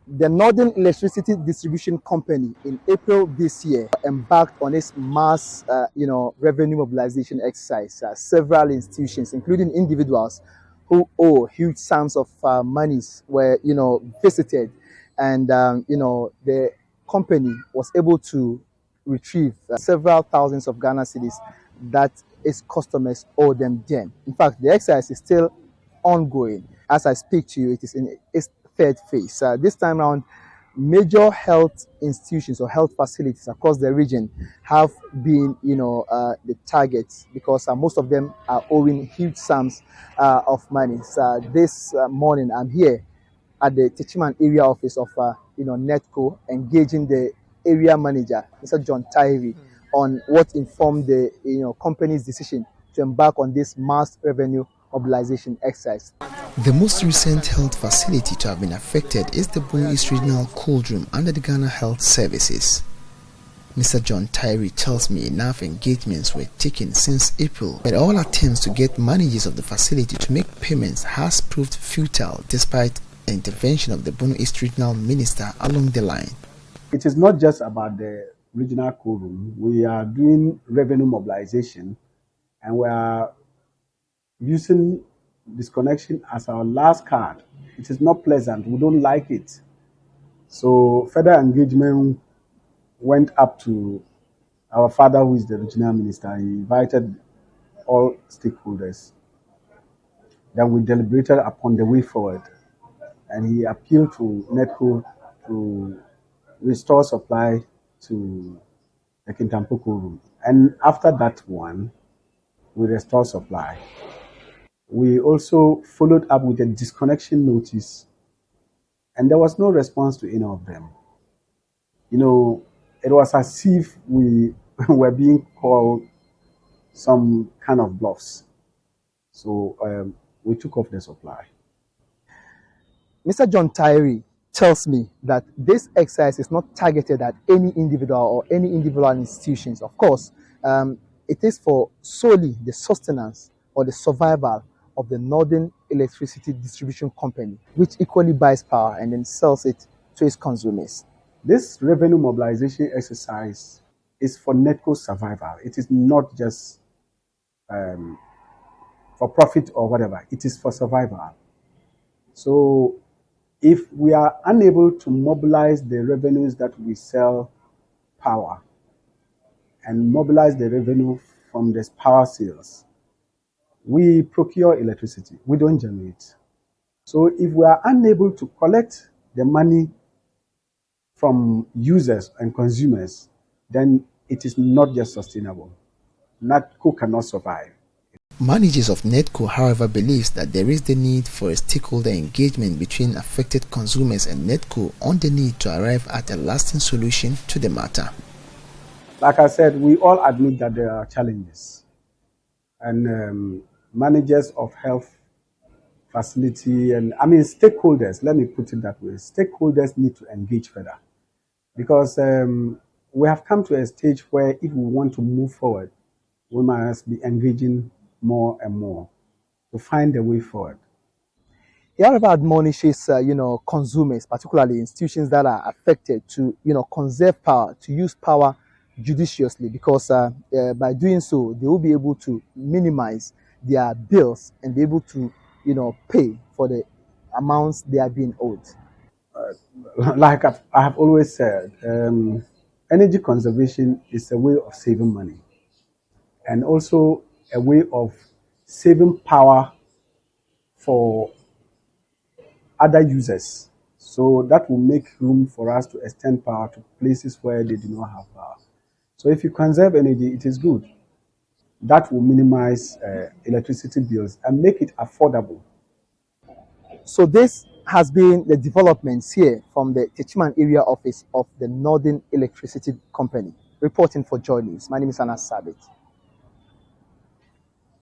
The Northern Electricity Distribution Company in April this year embarked on its mass, revenue mobilization exercise. Several institutions, including individuals who owe huge sums of monies, were, visited, and the company was able to retrieve several thousands of Ghana cedis that its customers owe them then. In fact, the exercise is still ongoing. As I speak to you, it is in its third phase. This time around, major health institutions or health facilities across the region have been, the targets, because most of them are owing huge sums of money. This morning, I'm here at the Techiman Area Office of, NEDCO, engaging the area manager, Mr. John Tyree, on what informed the, company's decision to embark on this mass revenue mobilization exercise. The most recent health facility to have been affected is the Bono East Regional Cold Room under the Ghana Health Services. Mr. John Tyree tells me enough engagements were taken since April, but all attempts to get managers of the facility to make payments has proved futile despite the intervention of the Bono East Regional Minister along the line. It is not just about the regional cold room. We are doing revenue mobilization, and we are using Disconnection as our last card. It is not pleasant. We don't like it. So further engagement went up to our father, who is the regional minister. He invited all stakeholders. Then we deliberated upon the way forward, and he appealed to NEDCO to restore supply to the Kintampo cold room. And after that one, we restored supply. We also followed up with a disconnection notice, and there was no response to any of them. It was as if we were being called some kind of bluffs. So we took off the supply. Mr. John Tyree tells me that this exercise is not targeted at any individual or any individual institutions. Of course, it is for solely the sustenance or the survival of the Northern Electricity Distribution Company, which equally buys power and then sells it to its consumers. This revenue mobilization exercise is for NEDCO's survival. It is not just for profit or whatever. It is for survival. So if we are unable to mobilize the revenues that we sell power and mobilize the revenue from this power sales, we procure electricity. We don't generate. So if we are unable to collect the money from users and consumers, then it is not just sustainable. NEDCO cannot survive. Managers of NEDCO, however, believes that there is the need for a stakeholder engagement between affected consumers and NEDCO on the need to arrive at a lasting solution to the matter. Like I said, we all admit that there are challenges, and managers of health facility and stakeholders, let me put it that way, stakeholders need to engage further, because we have come to a stage where if we want to move forward, we must be engaging more and more to find a way forward. He, however, admonishes, consumers, particularly institutions that are affected, to, conserve power, to use power judiciously, because by doing so, they will be able to minimize their bills and be able to, pay for the amounts they are being owed. Like I have always said, energy conservation is a way of saving money, and also a way of saving power for other users. So that will make room for us to extend power to places where they do not have power. So if you conserve energy, it is good. That will minimize electricity bills and make it affordable. So this has been the developments here from the Techiman Area Office of the Northern Electricity Company. Reporting for Joy News, my name is Anas Sabit.